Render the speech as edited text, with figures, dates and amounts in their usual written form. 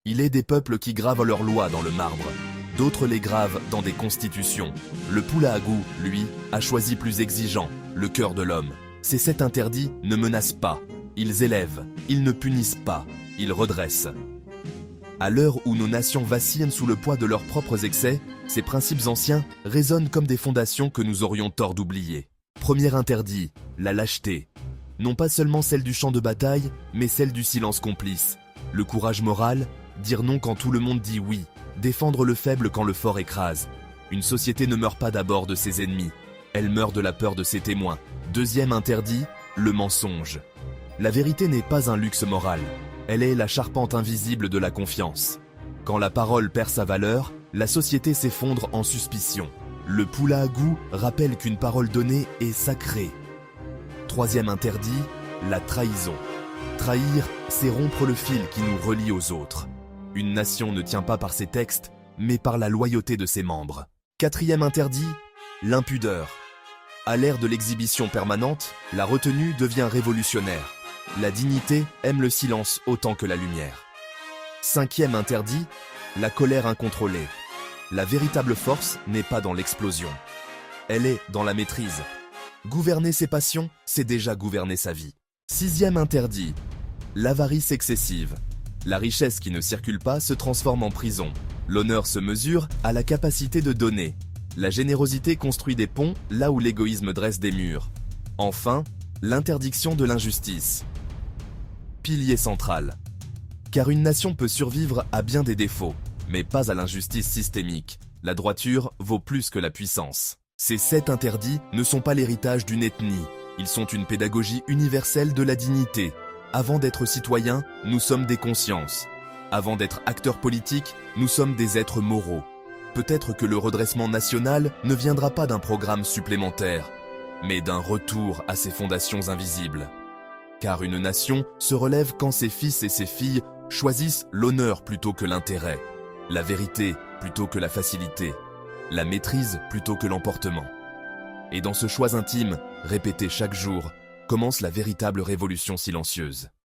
Il est des peuples qui gravent leurs lois dans le marbre. D'autres les gravent dans des constitutions. Le Pulaagu, lui, a choisi plus exigeant, le cœur de l'homme. Ces 7 interdits ne menacent pas. Ils élèvent, ils ne punissent pas, ils redressent. À l'heure où nos nations vacillent sous le poids de leurs propres excès, ces principes anciens résonnent comme des fondations que nous aurions tort d'oublier. Premier interdit, la lâcheté. Non pas seulement celle du champ de bataille, mais celle du silence complice. Le courage moral, dire non quand tout le monde dit oui, défendre le faible quand le fort écrase. Une société ne meurt pas d'abord de ses ennemis, elle meurt de la peur de ses témoins. Deuxième interdit, le mensonge. La vérité n'est pas un luxe moral, elle est la charpente invisible de la confiance. Quand la parole perd sa valeur, la société s'effondre en suspicion. Le Pulaagu rappelle qu'une parole donnée est sacrée. Troisième interdit, la trahison. Trahir, c'est rompre le fil qui nous relie aux autres. Une nation ne tient pas par ses textes, mais par la loyauté de ses membres. Quatrième interdit, l'impudeur. À l'ère de l'exhibition permanente, la retenue devient révolutionnaire. La dignité aime le silence autant que la lumière. Cinquième interdit, la colère incontrôlée. La véritable force n'est pas dans l'explosion. Elle est dans la maîtrise. Gouverner ses passions, c'est déjà gouverner sa vie. Sixième interdit, l'avarice excessive. La richesse qui ne circule pas se transforme en prison. L'honneur se mesure à la capacité de donner. La générosité construit des ponts là où l'égoïsme dresse des murs. Enfin, l'interdiction de l'injustice. Pilier central. Car une nation peut survivre à bien des défauts, mais pas à l'injustice systémique. La droiture vaut plus que la puissance. Ces 7 interdits ne sont pas l'héritage d'une ethnie. Ils sont une pédagogie universelle de la dignité. Avant d'être citoyens, nous sommes des consciences. Avant d'être acteurs politiques, nous sommes des êtres moraux. Peut-être que le redressement national ne viendra pas d'un programme supplémentaire, mais d'un retour à ses fondations invisibles. Car une nation se relève quand ses fils et ses filles choisissent l'honneur plutôt que l'intérêt, la vérité plutôt que la facilité, la maîtrise plutôt que l'emportement. Et dans ce choix intime, répété chaque jour, commence la véritable révolution silencieuse.